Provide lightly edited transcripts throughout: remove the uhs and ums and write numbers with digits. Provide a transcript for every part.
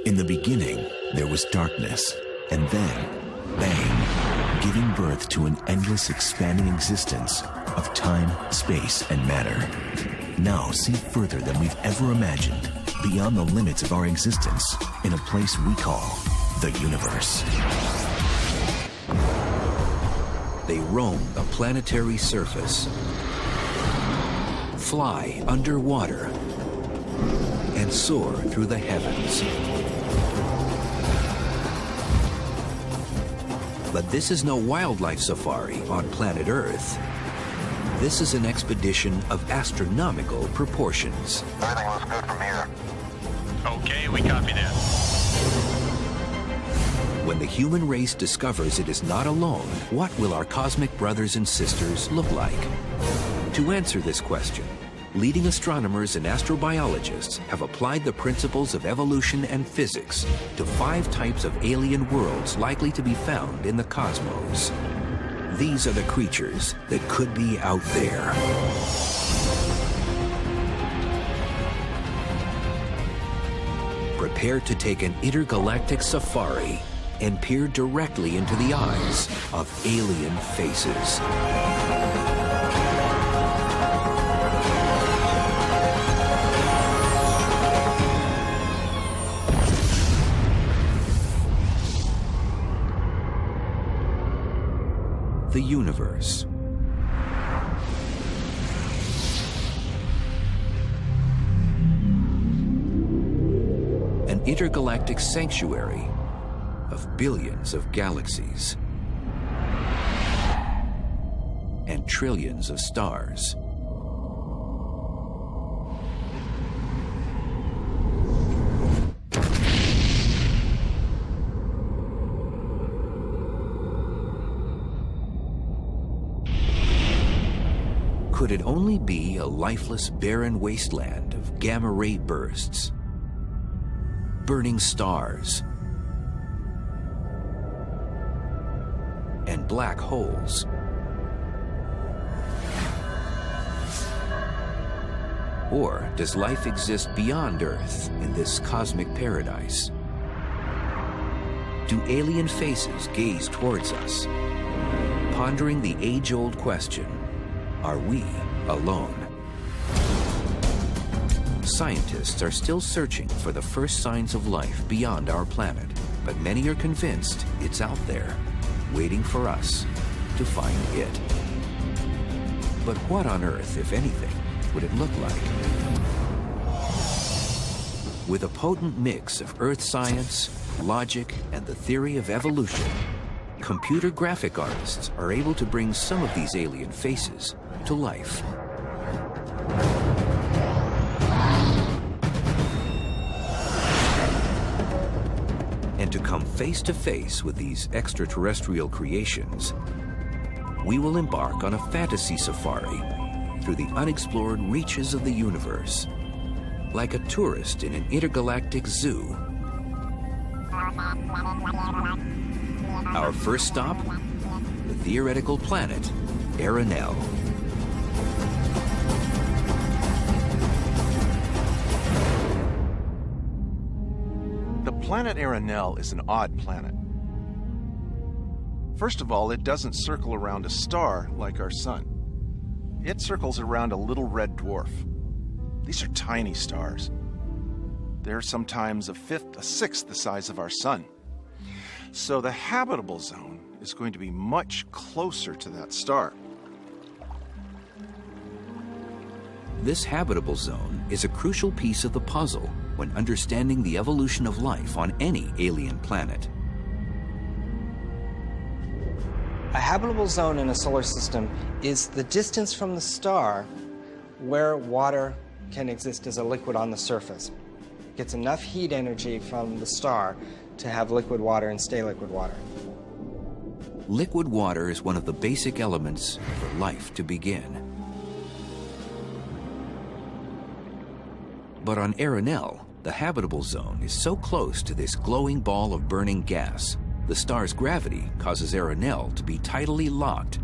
In the beginning, there was darkness, and then, bang, giving birth to an endless expanding existence of time, space, and matter. Now see further than we've ever imagined, beyond the limits of our existence, in a place we call the universe. They roam the planetary surface, fly underwater, and soar through the heavens. But this is no wildlife safari on planet Earth. This is an expedition of astronomical proportions. Everything looks good from here. Okay, we copy that. When the human race discovers it is not alone, what will our cosmic brothers and sisters look like? To answer this question, leading astronomers and astrobiologists have applied the principles of evolution and physics to 5 types of alien worlds likely to be found in the cosmos. These are the creatures that could be out there. Prepare to take an intergalactic safari and peer directly into the eyes of alien faces. The universe. An intergalactic sanctuary of billions of galaxies and trillions of stars. Could it only be a lifeless, barren wasteland of gamma-ray bursts, burning stars, and black holes? Or does life exist beyond Earth in this cosmic paradise? Do alien faces gaze towards us, pondering the age-old question, are we alone? Scientists are still searching for the first signs of life beyond our planet, but many are convinced it's out there, waiting for us to find it. But what on earth, if anything, would it look like? With a potent mix of earth science, logic, and the theory of evolution, computer graphic artists are able to bring some of these alien faces to life. And to come face to face with these extraterrestrial creations, we will embark on a fantasy safari through the unexplored reaches of the universe, like a tourist in an intergalactic zoo. Our first stop, the theoretical planet Arenal. The planet Arenal is an odd planet. First of all, it doesn't circle around a star like our sun. It circles around a little red dwarf. These are tiny stars. They're sometimes a fifth, a sixth the size of our sun. So the habitable zone is going to be much closer to that star. This habitable zone is a crucial piece of the puzzle when understanding the evolution of life on any alien planet. A habitable zone in a solar system is the distance from the star where water can exist as a liquid on the surface. It gets enough heat energy from the star to have liquid water and stay liquid water. Liquid water is one of the basic elements for life to begin. But on Arenal, The habitable zone is so close to this glowing ball of burning gas, the star's gravity causes Arenal to be tidally locked,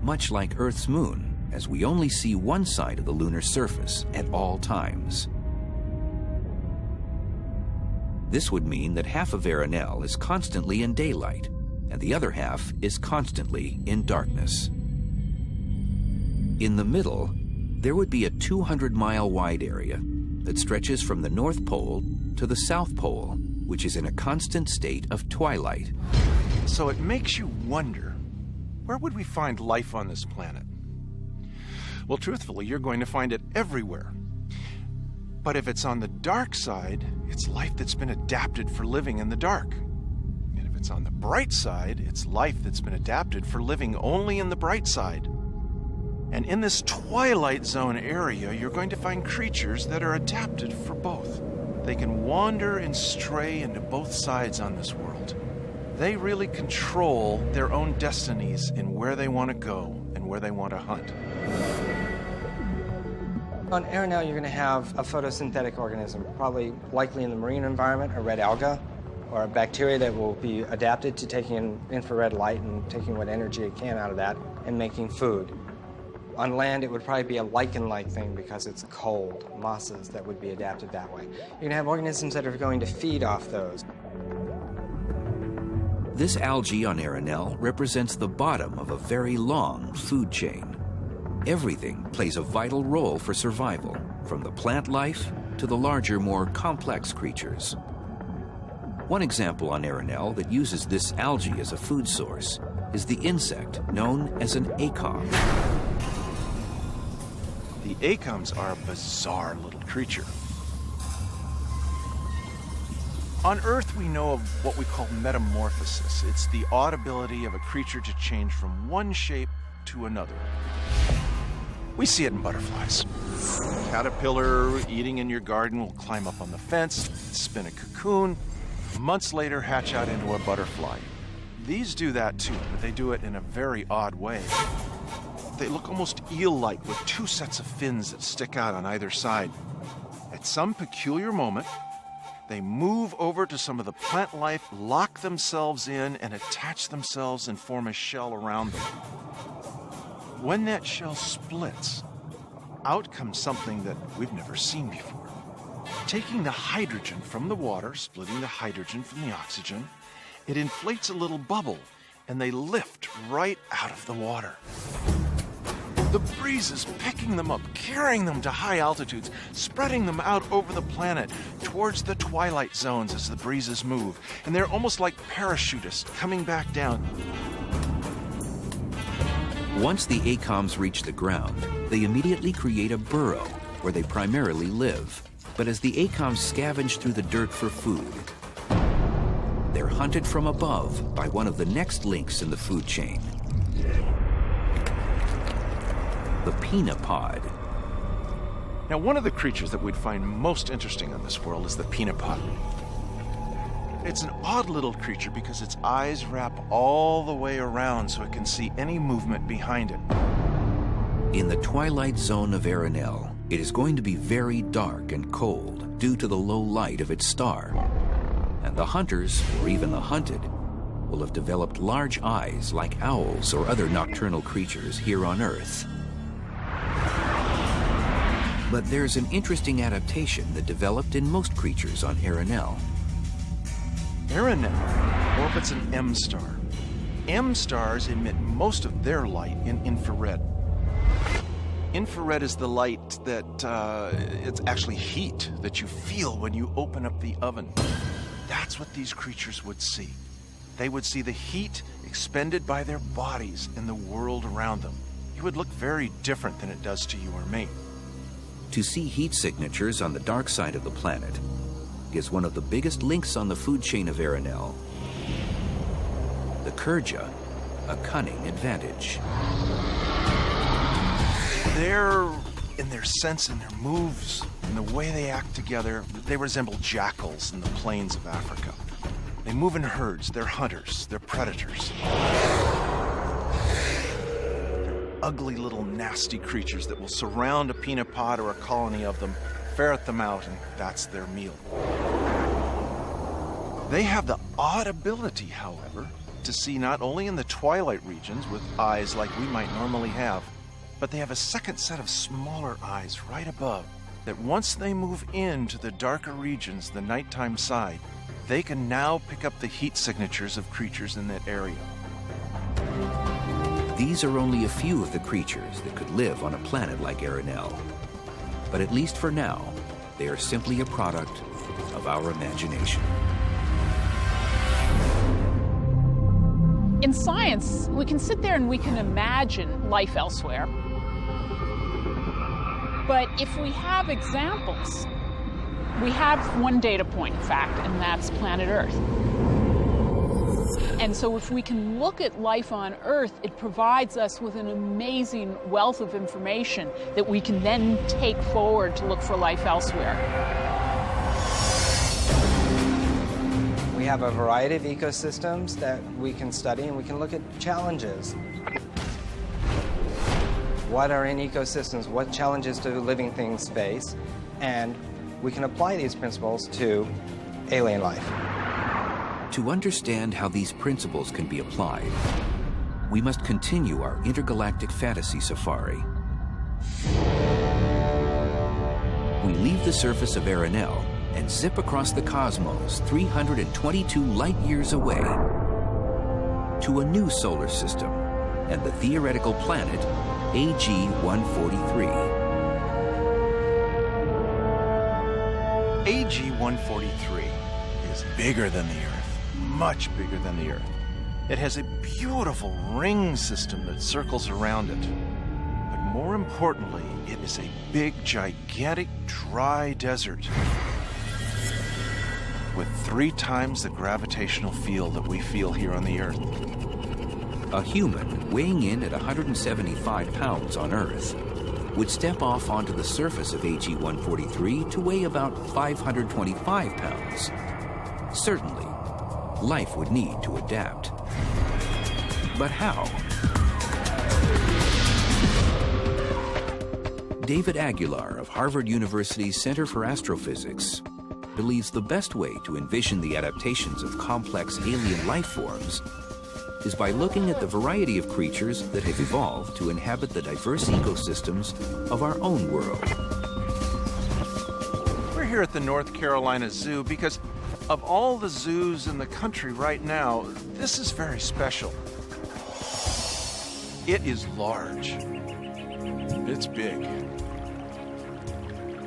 much like Earth's moon, as we only see one side of the lunar surface at all times. This would mean that half of Arenal is constantly in daylight, and the other half is constantly in darkness. In the middle, there would be a 200-mile wide area that stretches from the North Pole to the South Pole, which is in a constant state of twilight. So it makes you wonder, where would we find life on this planet? Well, truthfully, you're going to find it everywhere. But if it's on the dark side, it's life that's been adapted for living in the dark. And if it's on the bright side, it's life that's been adapted for living only in the bright side. And in this twilight zone area, you're going to find creatures that are adapted for both. They can wander and stray into both sides on this world. They really control their own destinies in where they want to go and where they want to hunt. On Arenal, you're going to have a photosynthetic organism, probably likely in the marine environment, a red alga, or a bacteria that will be adapted to taking in infrared light and taking what energy it can out of that and making food. On land, it would probably be a lichen-like thing because it's cold, mosses that would be adapted that way. You're going to have organisms that are going to feed off those. This algae on Arenal represents the bottom of a very long food chain. Everything plays a vital role for survival, from the plant life to the larger, more complex creatures. One example on Arenal that uses this algae as a food source is the insect known as an acom. The acoms are a bizarre little creature. On Earth, we know of what we call metamorphosis. It's the odd ability of a creature to change from one shape to another. We see it in butterflies. A caterpillar eating in your garden will climb up on the fence, spin a cocoon, months later hatch out into a butterfly. These do that too, but they do it in a very odd way. They look almost eel-like with two sets of fins that stick out on either side. At some peculiar moment, they move over to some of the plant life, lock themselves in, and attach themselves and form a shell around them. When that shell splits, out comes something that we've never seen before. Taking the hydrogen from the water, splitting the hydrogen from the oxygen, it inflates a little bubble, and they lift right out of the water. The breeze is picking them up, carrying them to high altitudes, spreading them out over the planet towards the twilight zones as the breezes move. And they're almost like parachutists coming back down. Once the acoms reach the ground, they immediately create a burrow where they primarily live. But as the acoms scavenge through the dirt for food, they're hunted from above by one of the next links in the food chain, the penapod. Now, one of the creatures that we'd find most interesting on this world is the penapod. It's an odd little creature because its eyes wrap all the way around so it can see any movement behind it. In the twilight zone of Arenal, it is going to be very dark and cold due to the low light of its star. And the hunters, or even the hunted, will have developed large eyes like owls or other nocturnal creatures here on Earth. But there's an interesting adaptation that developed in most creatures on Arenal. Arenal orbits an M star. M stars emit most of their light in infrared. Infrared is the light that, it's actually heat that you feel when you open up the oven. That's what these creatures would see. They would see the heat expended by their bodies in the world around them. It would look very different than it does to you or me. To see heat signatures on the dark side of the planet gives one of the biggest links on the food chain of Arenal, the Kurja, a cunning advantage. In their sense and their moves and the way they act together, they resemble jackals in the plains of Africa. They move in herds, they're hunters, they're predators. They're ugly little nasty creatures that will surround a penapod or a colony of them, ferret them out, and that's their meal. They have the odd ability, however, to see not only in the twilight regions with eyes like we might normally have, but they have a second set of smaller eyes right above that once they move into the darker regions, the nighttime side, they can now pick up the heat signatures of creatures in that area. These are only a few of the creatures that could live on a planet like Arenal. But at least for now, they are simply a product of our imagination. In science, we can sit there and we can imagine life elsewhere. But if we have examples, we have one data point, in fact, and that's planet Earth. And so if we can look at life on Earth, it provides us with an amazing wealth of information that we can then take forward to look for life elsewhere. We have a variety of ecosystems that we can study, and we can look at challenges. What are in ecosystems? What challenges do living things face? And we can apply these principles to alien life. To understand how these principles can be applied, we must continue our intergalactic fantasy safari. We leave the surface of Arenal and zip across the cosmos 322 light-years away to a new solar system and the theoretical planet AG-143. AG-143 is bigger than the Earth, much bigger than the Earth. It has a beautiful ring system that circles around it. But more importantly, it is a big, gigantic, dry desert with 3 times the gravitational field that we feel here on the Earth. A human weighing in at 175 pounds on Earth would step off onto the surface of AG-143 to weigh about 525 pounds. Certainly, life would need to adapt. But how? David Aguilar of Harvard University's Center for Astrophysics believes the best way to envision the adaptations of complex alien life forms is by looking at the variety of creatures that have evolved to inhabit the diverse ecosystems of our own world. We're here at the North Carolina Zoo because of all the zoos in the country right now, this is very special. It is large. It's big.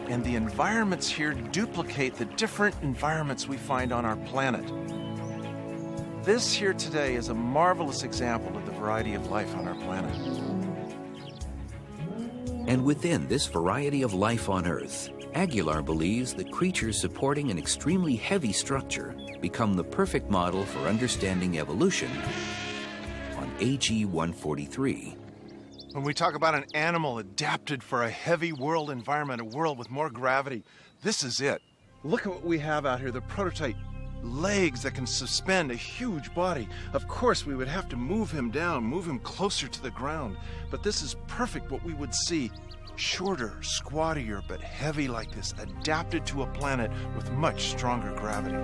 And the environments here duplicate the different environments we find on our planet. This here today is a marvelous example of the variety of life on our planet. And within this variety of life on Earth, Aguilar believes that creatures supporting an extremely heavy structure become the perfect model for understanding evolution on AG-143. When we talk about an animal adapted for a heavy world environment, a world with more gravity, this is it. Look at what we have out here, the prototype legs that can suspend a huge body. Of course, we would have to move him down, move him closer to the ground, but this is perfect what we would see. Shorter, squattier, but heavy like this, adapted to a planet with much stronger gravity.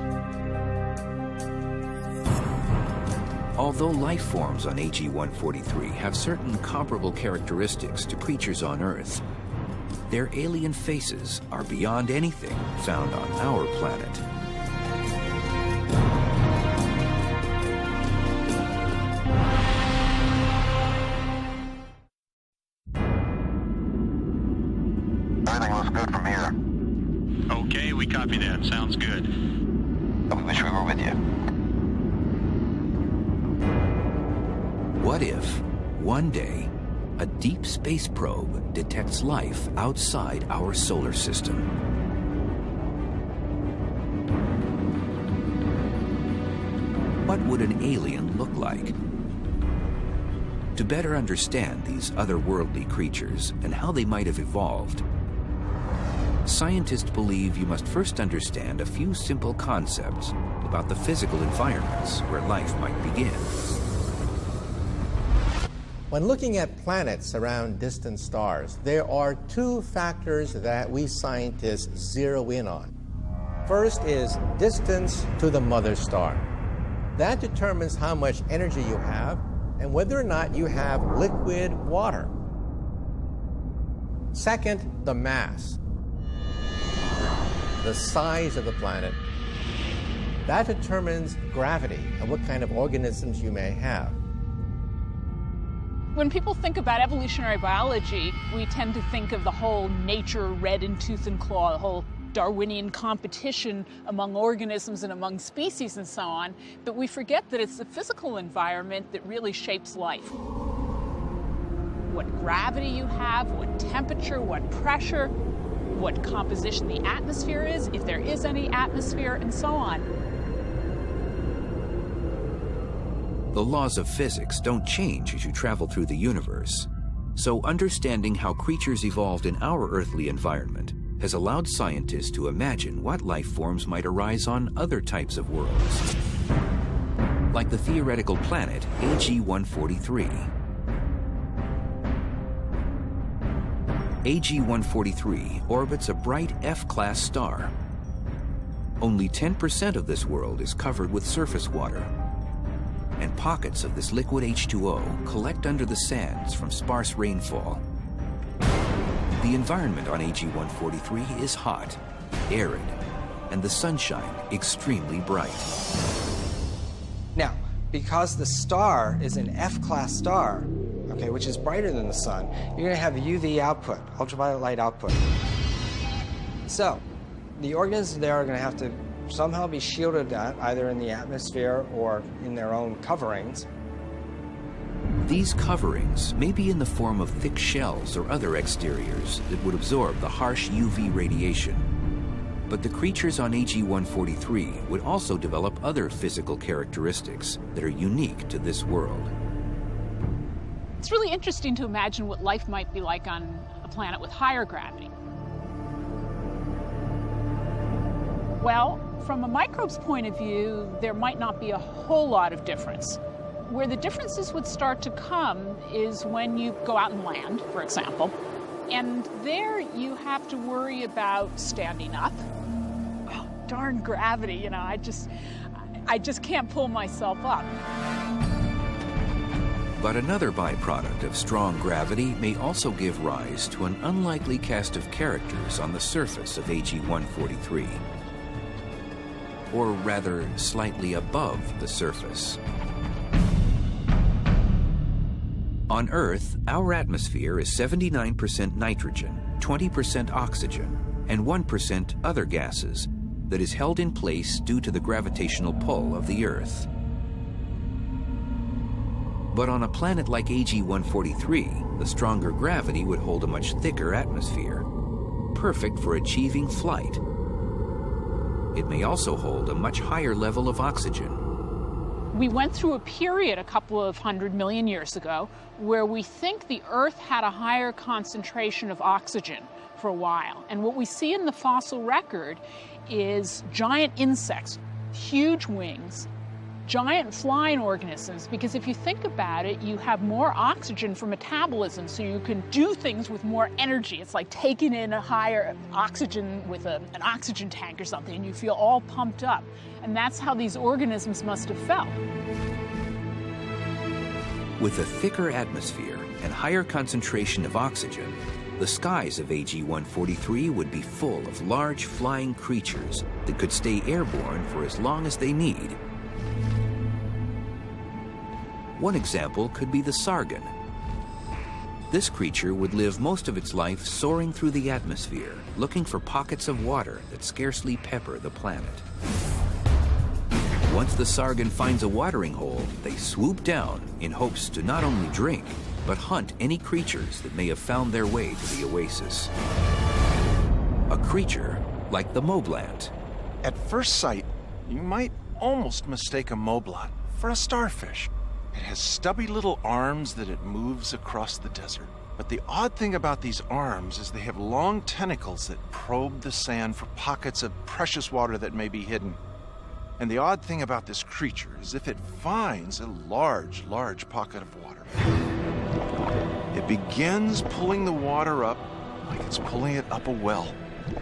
Although life forms on AG-143 have certain comparable characteristics to creatures on Earth, their alien faces are beyond anything found on our planet. Everything looks good from here. Okay, we copy that. Sounds good. We wish we were with you. What if, one day, a deep space probe detects life outside our solar system? What would an alien look like? To better understand these otherworldly creatures and how they might have evolved, scientists believe you must first understand a few simple concepts about the physical environments where life might begin. When looking at planets around distant stars, there are two factors that we scientists zero in on. First is distance to the mother star. That determines how much energy you have and whether or not you have liquid water. Second, the mass, the size of the planet. That determines gravity and what kind of organisms you may have. When people think about evolutionary biology, we tend to think of the whole nature red in tooth and claw, the whole Darwinian competition among organisms and among species and so on, but we forget that it's the physical environment that really shapes life. What gravity you have, what temperature, what pressure, what composition the atmosphere is, if there is any atmosphere, and so on. The laws of physics don't change as you travel through the universe. So understanding how creatures evolved in our earthly environment has allowed scientists to imagine what life forms might arise on other types of worlds, like the theoretical planet AG-143. AG-143 orbits a bright F-class star. Only 10% of this world is covered with surface water, and pockets of this liquid H2O collect under the sands from sparse rainfall. The environment on AG-143 is hot, arid, and the sunshine extremely bright. Now, because the star is an F-class star, okay, which is brighter than the sun, you're going to have UV output, ultraviolet light output. So, the organisms there are going to have to somehow be shielded either in the atmosphere or in their own coverings. These coverings may be in the form of thick shells or other exteriors that would absorb the harsh UV radiation. But the creatures on AG-143 would also develop other physical characteristics that are unique to this world. It's really interesting to imagine what life might be like on a planet with higher gravity. Well, from a microbe's point of view, there might not be a whole lot of difference. Where the differences would start to come is when you go out and land, for example, and there you have to worry about standing up. Oh, darn gravity, you know, I just can't pull myself up. But another byproduct of strong gravity may also give rise to an unlikely cast of characters on the surface of AG-143. Or rather, slightly above the surface. On Earth, our atmosphere is 79% nitrogen, 20% oxygen, and 1% other gases that is held in place due to the gravitational pull of the Earth. But on a planet like AG-143, the stronger gravity would hold a much thicker atmosphere, perfect for achieving flight. It may also hold a much higher level of oxygen. We went through a period a couple of 100 million years ago where we think the Earth had a higher concentration of oxygen for a while. And what we see in the fossil record is giant insects, huge wings, giant flying organisms, because if you think about it, you have more oxygen for metabolism, so you can do things with more energy. It's like taking in a higher oxygen with an oxygen tank or something, and you feel all pumped up. And that's how these organisms must have felt. With a thicker atmosphere and higher concentration of oxygen, the skies of AG-143 would be full of large flying creatures that could stay airborne for as long as they need. One example could be the sargon. This creature would live most of its life soaring through the atmosphere, looking for pockets of water that scarcely pepper the planet. Once the sargon finds a watering hole, they swoop down in hopes to not only drink, but hunt any creatures that may have found their way to the oasis. A creature like the moblant. At first sight, you might almost mistake a moblot for a starfish. It has stubby little arms that it moves across the desert. But the odd thing about these arms is they have long tentacles that probe the sand for pockets of precious water that may be hidden. And the odd thing about this creature is if it finds a large pocket of water, It begins pulling the water up like it's pulling it up a well.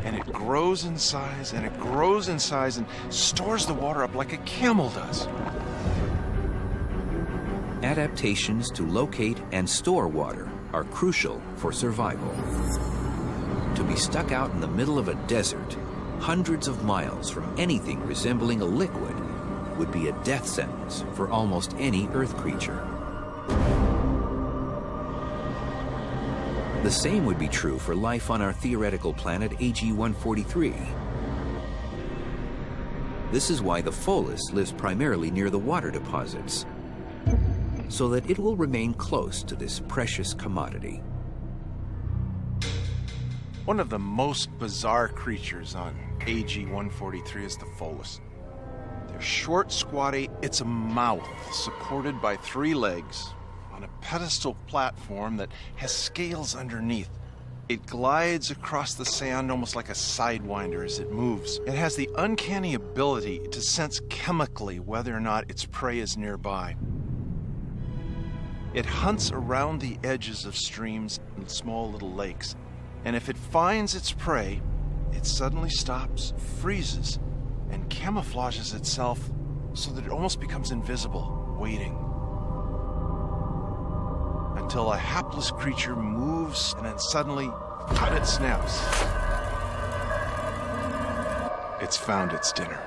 And it grows in size, and it grows in size, and stores the water up like a camel does. Adaptations to locate and store water are crucial for survival. To be stuck out in the middle of a desert, hundreds of miles from anything resembling a liquid, would be a death sentence for almost any Earth creature. The same would be true for life on our theoretical planet AG-143. This is why the Pholus lives primarily near the water deposits, so that it will remain close to this precious commodity. One of the most bizarre creatures on AG-143 is the Pholus. They're short, squatty. It's a mouth supported by 3 legs on a pedestal platform that has scales underneath. It glides across the sand almost like a sidewinder as it moves. It has the uncanny ability to sense chemically whether or not its prey is nearby. It hunts around the edges of streams and small little lakes. And if it finds its prey, it suddenly stops, freezes, and camouflages itself so that it almost becomes invisible, waiting. Until a hapless creature moves and then suddenly, it snaps. It's found its dinner.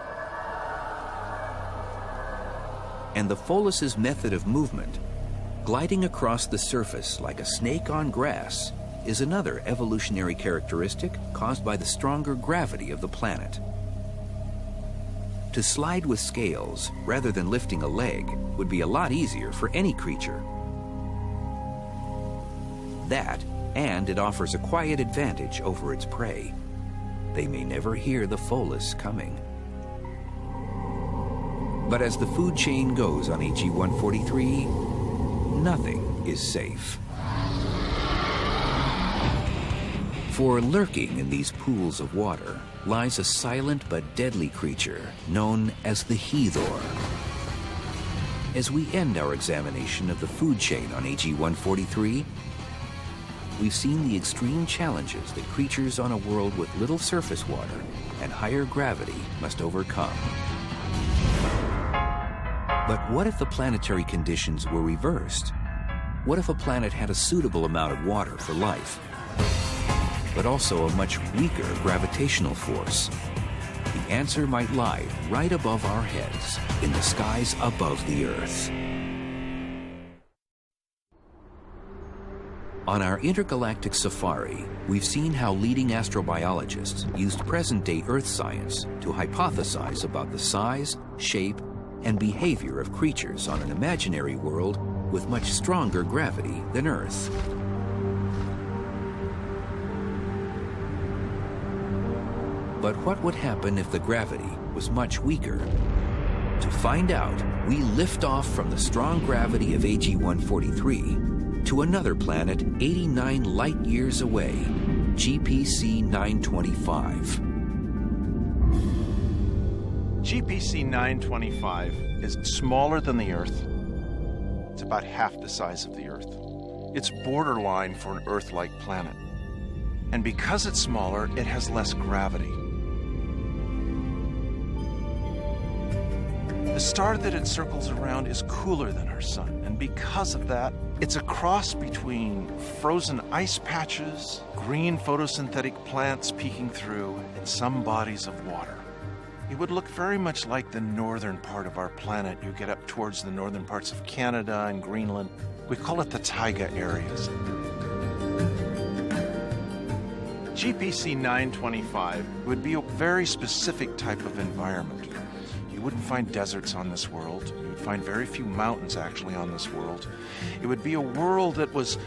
And the Pholus's method of movement, gliding across the surface like a snake on grass, is another evolutionary characteristic caused by the stronger gravity of the planet. To slide with scales rather than lifting a leg would be a lot easier for any creature. That, and it offers a quiet advantage over its prey. They may never hear the Pholus coming. But as the food chain goes on AG-143, nothing is safe. For lurking in these pools of water lies a silent but deadly creature known as the Heathor. As we end our examination of the food chain on AG-143, we've seen the extreme challenges that creatures on a world with little surface water and higher gravity must overcome. But what if the planetary conditions were reversed? What if a planet had a suitable amount of water for life, but also a much weaker gravitational force? The answer might lie right above our heads, in the skies above the Earth. On our intergalactic safari, we've seen how leading astrobiologists used present-day Earth science to hypothesize about the size, shape, and behavior of creatures on an imaginary world with much stronger gravity than Earth. But what would happen if the gravity was much weaker? To find out, we lift off from the strong gravity of AG-143 to another planet 89 light years away, GPC 925. GPC 925 is smaller than the Earth. It's about half the size of the Earth. It's borderline for an Earth-like planet. And because it's smaller, it has less gravity. The star that it circles around is cooler than our sun, and because of that, it's a cross between frozen ice patches, green photosynthetic plants peeking through, and some bodies of water. It would look very much like the northern part of our planet. You get up towards the northern parts of Canada and Greenland. We call it the taiga areas. GPC 925 would be a very specific type of environment. You wouldn't find deserts on this world. You would find very few mountains actually on this world. It would be a world that was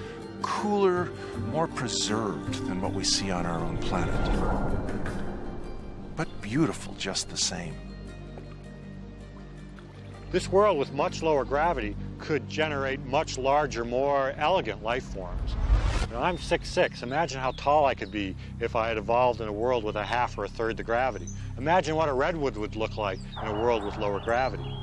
cooler, more preserved than what we see on our own planet. But beautiful just the same. This world with much lower gravity could generate much larger, more elegant life forms. You know, I'm 6'6". Imagine how tall I could be if I had evolved in a world with a half or a third the gravity. Imagine what a redwood would look like in a world with lower gravity.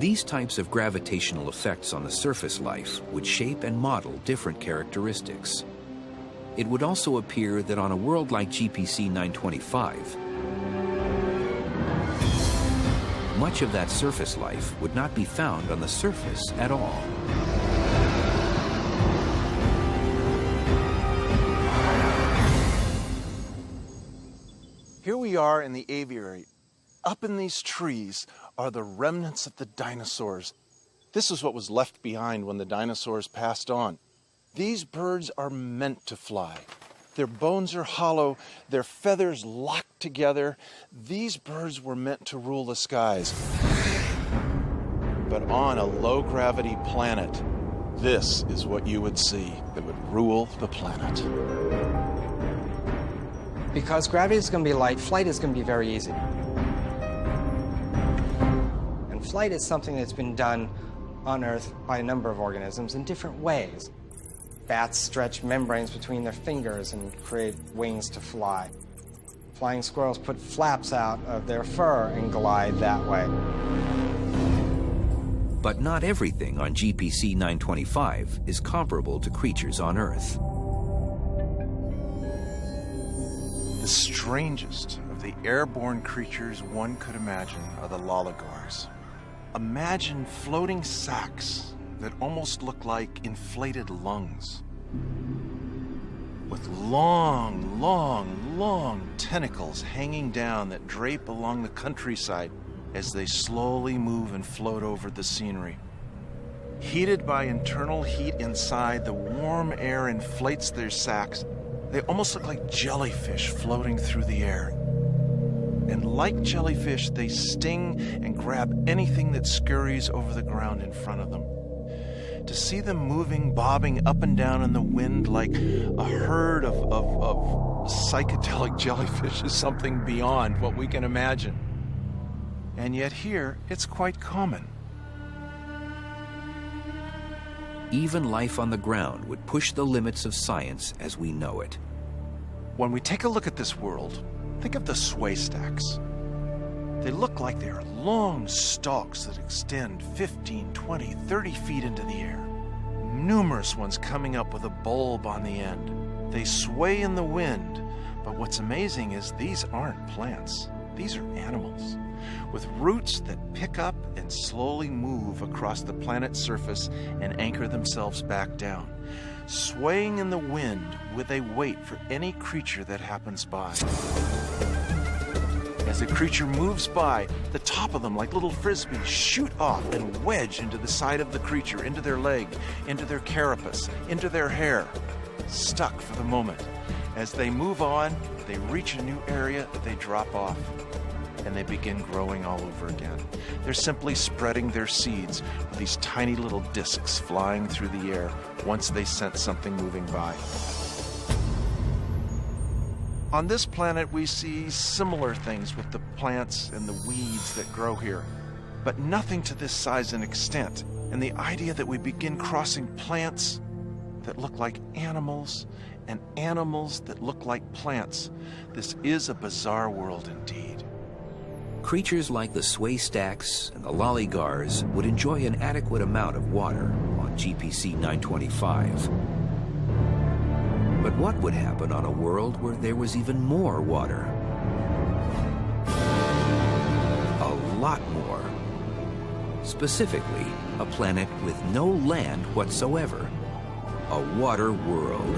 These types of gravitational effects on the surface life would shape and model different characteristics. It would also appear that on a world like GPC 925, much of that surface life would not be found on the surface at all. Here we are in the aviary. Up in these trees are the remnants of the dinosaurs. This is what was left behind when the dinosaurs passed on. These birds are meant to fly. Their bones are hollow, their feathers locked together. These birds were meant to rule the skies. But on a low-gravity planet, this is what you would see that would rule the planet. Because gravity is going to be light, flight is going to be very easy. And flight is something that's been done on Earth by a number of organisms in different ways. Bats stretch membranes between their fingers and create wings to fly. Flying squirrels put flaps out of their fur and glide that way. But not everything on GPC 925 is comparable to creatures on Earth. The strangest of the airborne creatures one could imagine are the loligars. Imagine floating sacs that almost look like inflated lungs, with long, long, long tentacles hanging down that drape along the countryside as they slowly move and float over the scenery. Heated by internal heat inside, the warm air inflates their sacs. They almost look like jellyfish floating through the air. And like jellyfish, they sting and grab anything that scurries over the ground in front of them. To see them moving, bobbing up and down in the wind like a herd of psychedelic jellyfish is something beyond what we can imagine. And yet here, it's quite common. Even life on the ground would push the limits of science as we know it. When we take a look at this world, think of the sway stacks. They look like they are long stalks that extend 15, 20, 30 feet into the air. Numerous ones coming up with a bulb on the end. They sway in the wind, but what's amazing is these aren't plants. These are animals, with roots that pick up and slowly move across the planet's surface and anchor themselves back down, swaying in the wind with a weight for any creature that happens by. As the creature moves by, the top of them, like little frisbees, shoot off and wedge into the side of the creature, into their leg, into their carapace, into their hair, stuck for the moment. As they move on, they reach a new area, they drop off, and they begin growing all over again. They're simply spreading their seeds with these tiny little discs flying through the air once they sense something moving by. On this planet, we see similar things with the plants and the weeds that grow here, but nothing to this size and extent. And the idea that we begin crossing plants that look like animals and animals that look like plants, this is a bizarre world indeed. Creatures like the sway stacks and the loligars would enjoy an adequate amount of water on GPC 925. But what would happen on a world where there was even more water? A lot more. Specifically, a planet with no land whatsoever. A water world.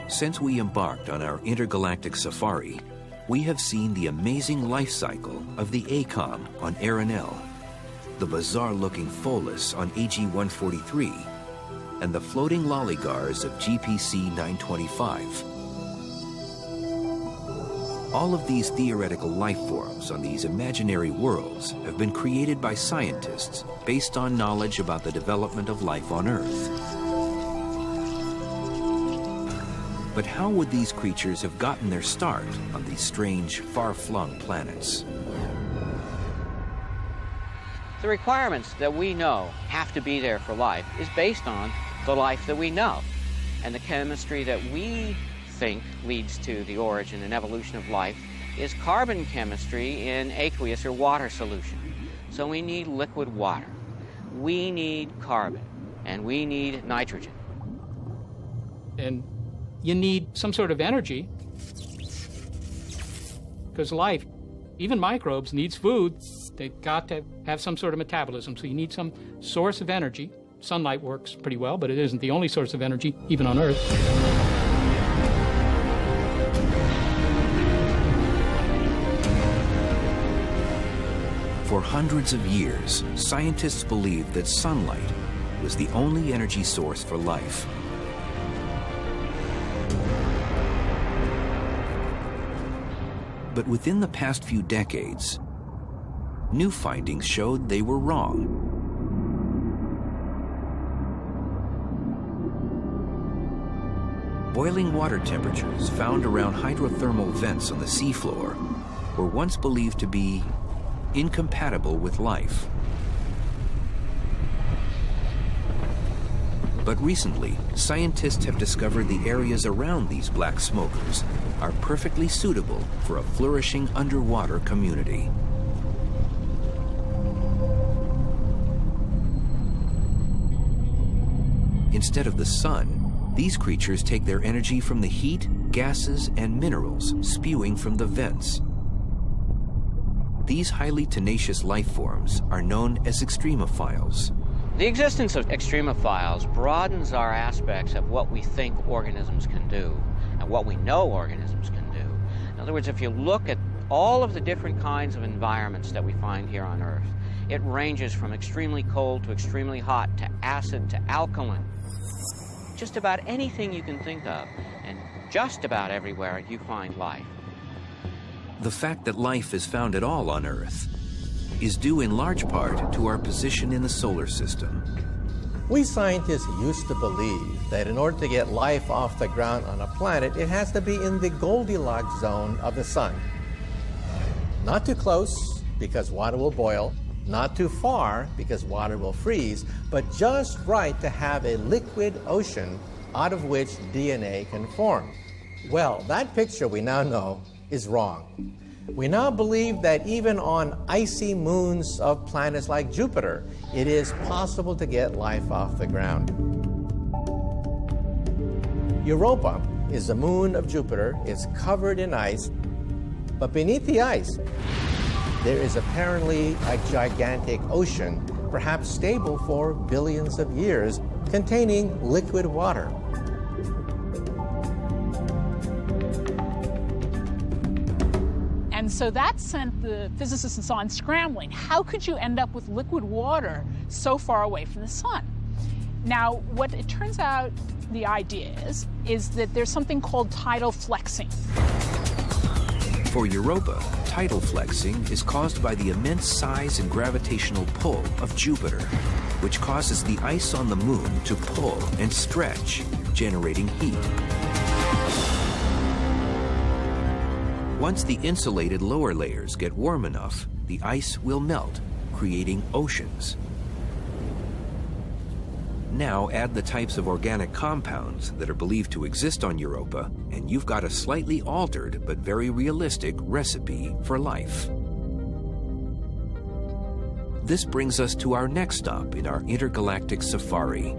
Since we embarked on our intergalactic safari, we have seen the amazing life cycle of the ACOM on Arenal, the bizarre-looking Pholus on AG-143, and the floating loligars of GPC 925. All of these theoretical life forms on these imaginary worlds have been created by scientists based on knowledge about the development of life on Earth. But how would these creatures have gotten their start on these strange, far-flung planets? The requirements that we know have to be there for life is based on the life that we know. And the chemistry that we think leads to the origin and evolution of life is carbon chemistry in aqueous or water solution. So we need liquid water, we need carbon, and we need nitrogen. And you need some sort of energy, because life, even microbes, needs food. They've got to have some sort of metabolism, so you need some source of energy. Sunlight works pretty well, but it isn't the only source of energy, even on Earth. For hundreds of years, scientists believed that sunlight was the only energy source for life. But within the past few decades, new findings showed they were wrong. Boiling water temperatures found around hydrothermal vents on the seafloor were once believed to be incompatible with life. But recently, scientists have discovered the areas around these black smokers are perfectly suitable for a flourishing underwater community. Instead of the sun, these creatures take their energy from the heat, gases, and minerals spewing from the vents. These highly tenacious life forms are known as extremophiles. The existence of extremophiles broadens our aspects of what we think organisms can do and what we know organisms can do. In other words, if you look at all of the different kinds of environments that we find here on Earth, it ranges from extremely cold to extremely hot to acid to alkaline. Just about anything you can think of, and just about everywhere you find life. The fact that life is found at all on Earth is due in large part to our position in the solar system. We scientists used to believe that in order to get life off the ground on a planet, it has to be in the Goldilocks zone of the sun. Not too close, because water will boil, not too far, because water will freeze, but just right to have a liquid ocean out of which DNA can form. Well, that picture we now know is wrong. We now believe that even on icy moons of planets like Jupiter, it is possible to get life off the ground. Europa is the moon of Jupiter. It's covered in ice, but beneath the ice, there is apparently a gigantic ocean, perhaps stable for billions of years, containing liquid water. And so that sent the physicists and so on scrambling. How could you end up with liquid water so far away from the sun? Now, what it turns out the idea is that there's something called tidal flexing. For Europa, tidal flexing is caused by the immense size and gravitational pull of Jupiter, which causes the ice on the moon to pull and stretch, generating heat. Once the insulated lower layers get warm enough, the ice will melt, creating oceans. Now add the types of organic compounds that are believed to exist on Europa, and you've got a slightly altered but very realistic recipe for life. This brings us to our next stop in our intergalactic safari.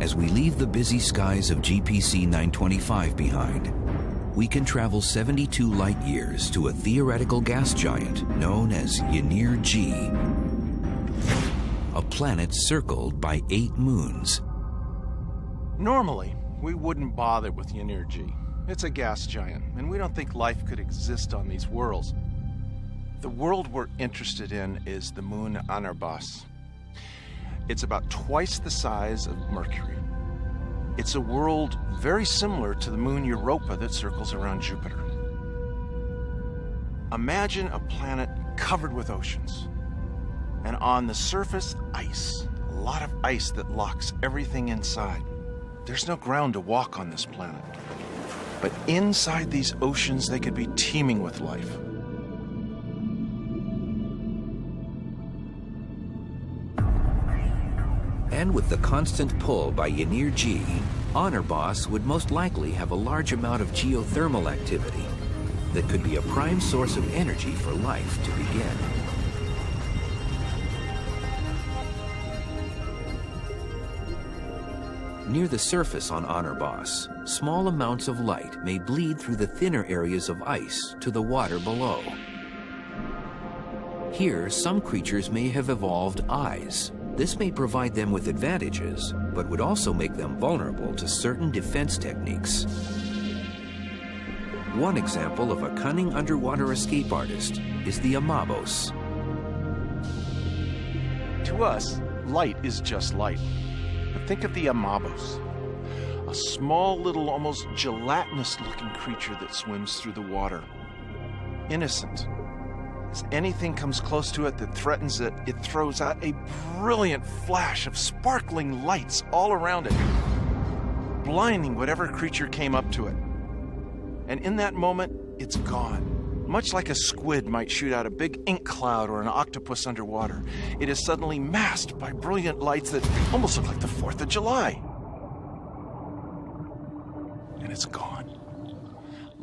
As we leave the busy skies of GPC 925 behind, we can travel 72 light years to a theoretical gas giant known as Ynir G, a planet circled by 8 moons. Normally, we wouldn't bother with Ynir G. It's a gas giant, and we don't think life could exist on these worlds. The world we're interested in is the moon Anarbas. It's about twice the size of Mercury. It's a world very similar to the moon Europa that circles around Jupiter. Imagine a planet covered with oceans, and on the surface, ice. A lot of ice that locks everything inside. There's no ground to walk on this planet. But inside these oceans, they could be teeming with life. And with the constant pull by Ynir G, Honorboss would most likely have a large amount of geothermal activity that could be a prime source of energy for life to begin. Near the surface on Honorboss, small amounts of light may bleed through the thinner areas of ice to the water below. Here, some creatures may have evolved eyes. This may provide them with advantages, but would also make them vulnerable to certain defense techniques. One example of a cunning underwater escape artist is the Amabos. To us, light is just light. But think of the Amabos, a small little, almost gelatinous-looking creature that swims through the water. Innocent. As anything comes close to it that threatens it, it throws out a brilliant flash of sparkling lights all around it, blinding whatever creature came up to it. And in that moment, it's gone. Much like a squid might shoot out a big ink cloud or an octopus underwater, it is suddenly masked by brilliant lights that almost look like the 4th of July. And it's gone.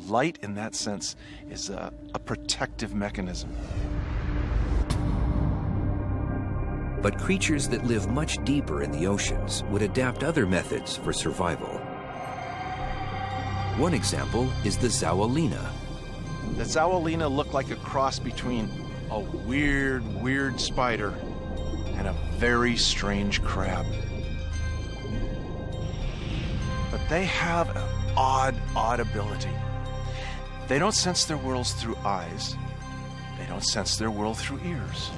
Light, in that sense, is a protective mechanism. But creatures that live much deeper in the oceans would adapt other methods for survival. One example is the Zawalina. The Zawalina look like a cross between a weird spider and a very strange crab. But they have an odd ability. They don't sense their worlds through eyes. They don't sense their world through ears.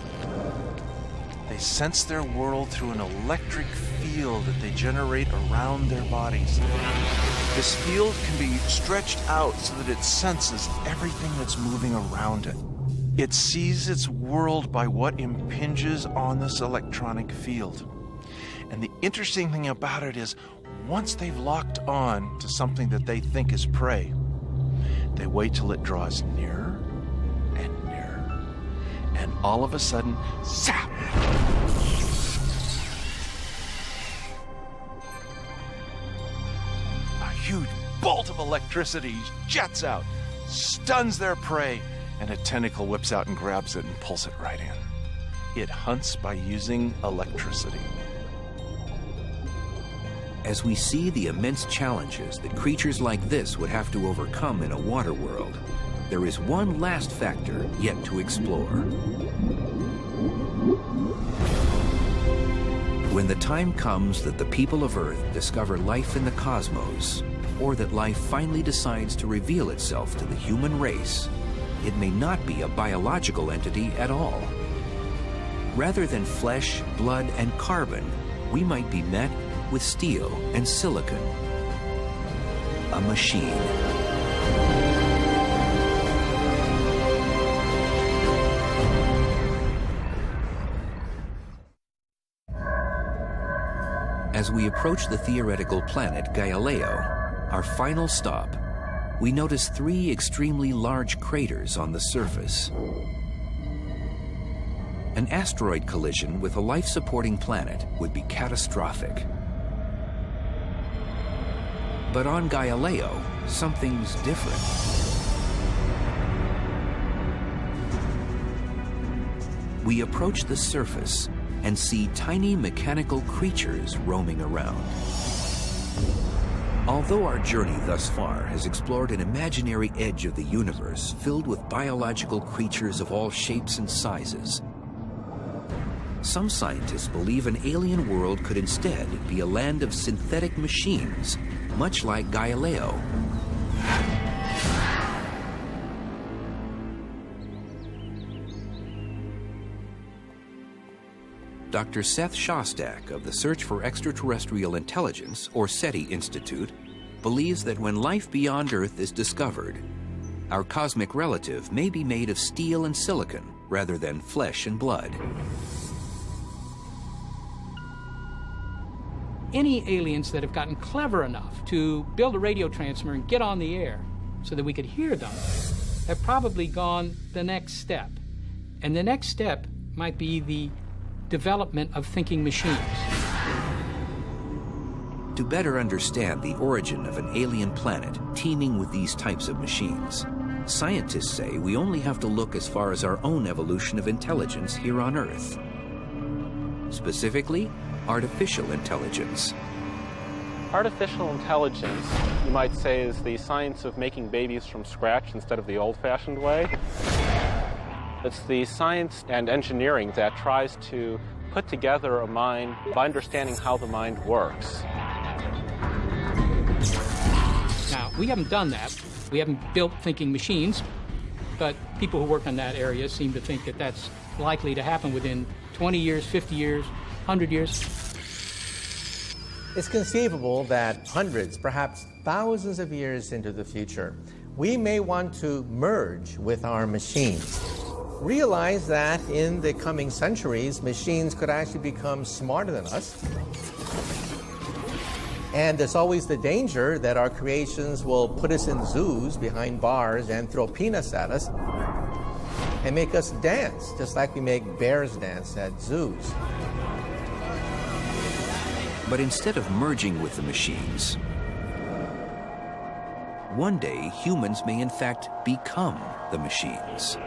They sense their world through an electric field that they generate around their bodies. This field can be stretched out so that it senses everything that's moving around it. It sees its world by what impinges on this electronic field. And the interesting thing about it is, once they've locked on to something that they think is prey, they wait till it draws nearer and nearer. And all of a sudden, zap! A huge bolt of electricity jets out, stuns their prey, and a tentacle whips out and grabs it and pulls it right in. It hunts by using electricity. As we see the immense challenges that creatures like this would have to overcome in a water world, there is one last factor yet to explore. When the time comes that the people of Earth discover life in the cosmos, or that life finally decides to reveal itself to the human race, it may not be a biological entity at all. Rather than flesh, blood, and carbon, we might be met with steel and silicon. A machine. As we approach the theoretical planet Galileo, our final stop, we notice 3 extremely large craters on the surface. An asteroid collision with a life-supporting planet would be catastrophic. But on Galileo, something's different. We approach the surface and see tiny mechanical creatures roaming around. Although our journey thus far has explored an imaginary edge of the universe filled with biological creatures of all shapes and sizes, some scientists believe an alien world could instead be a land of synthetic machines, much like Galileo. Dr. Seth Shostak of the Search for Extraterrestrial Intelligence, or SETI Institute, believes that when life beyond Earth is discovered, our cosmic relative may be made of steel and silicon rather than flesh and blood. Any aliens that have gotten clever enough to build a radio transmitter and get on the air so that we could hear them have probably gone the next step. And the next step might be the development of thinking machines. To better understand the origin of an alien planet teeming with these types of machines, scientists say we only have to look as far as our own evolution of intelligence here on Earth. Specifically, artificial intelligence. Artificial intelligence, you might say, is the science of making babies from scratch instead of the old-fashioned way. It's the science and engineering that tries to put together a mind by understanding how the mind works. Now, we haven't done that. We haven't built thinking machines, but people who work in that area seem to think that that's likely to happen within 20 years, 50 years, 100 years. It's conceivable that hundreds, perhaps thousands of years into the future, we may want to merge with our machines. Realize that in the coming centuries, machines could actually become smarter than us. And there's always the danger that our creations will put us in zoos behind bars and throw peanuts at us and make us dance, just like we make bears dance at zoos. But instead of merging with the machines, one day humans may in fact become the machines.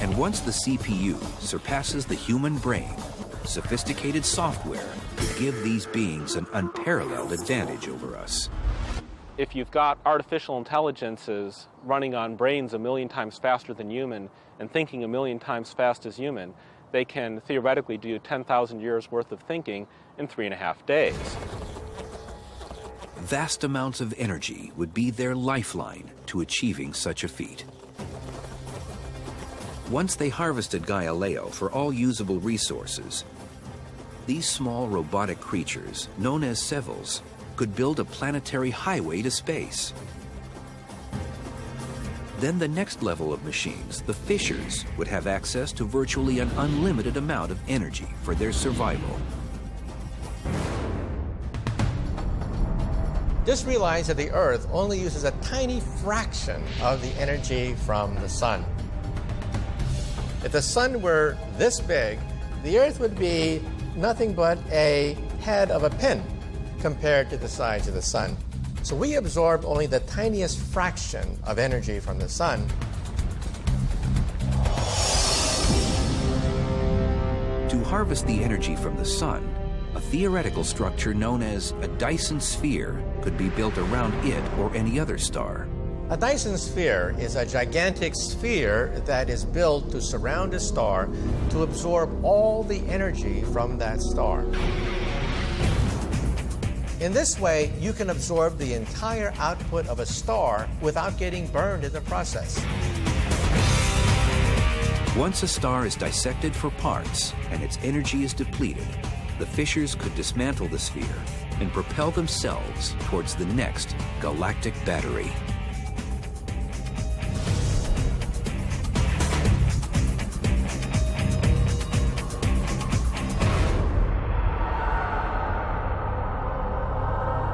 And once the CPU surpasses the human brain, sophisticated software could give these beings an unparalleled advantage over us. If you've got artificial intelligences running on brains 1 million times faster than human and thinking 1 million times fast as human, they can theoretically do 10,000 years worth of thinking in 3.5 days. Vast amounts of energy would be their lifeline to achieving such a feat. Once they harvested Galileo for all usable resources, these small robotic creatures, known as Sevils, could build a planetary highway to space. Then the next level of machines, the Fishers, would have access to virtually an unlimited amount of energy for their survival. Just realize that the Earth only uses a tiny fraction of the energy from the sun. If the sun were this big, the Earth would be nothing but a head of a pin compared to the size of the sun. So we absorb only the tiniest fraction of energy from the sun. To harvest the energy from the sun, a theoretical structure known as a Dyson sphere could be built around it or any other star. A Dyson sphere is a gigantic sphere that is built to surround a star to absorb all the energy from that star. In this way, you can absorb the entire output of a star without getting burned in the process. Once a star is dissected for parts and its energy is depleted, the Fishers could dismantle the sphere and propel themselves towards the next galactic battery.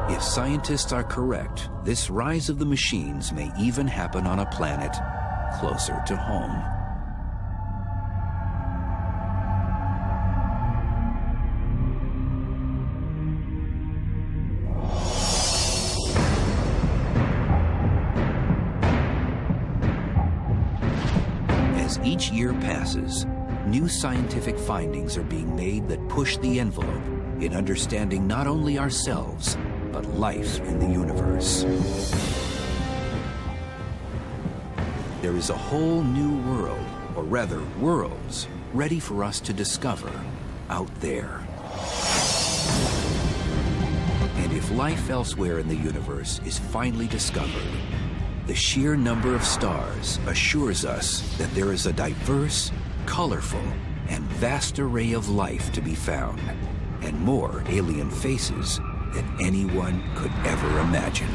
If scientists are correct, this rise of the machines may even happen on a planet closer to home. As each year passes, new scientific findings are being made that push the envelope in understanding not only ourselves, but life in the universe. There is a whole new world, or rather worlds, ready for us to discover out there. And if life elsewhere in the universe is finally discovered, the sheer number of stars assures us that there is a diverse, colorful, and vast array of life to be found, and more alien faces than anyone could ever imagine.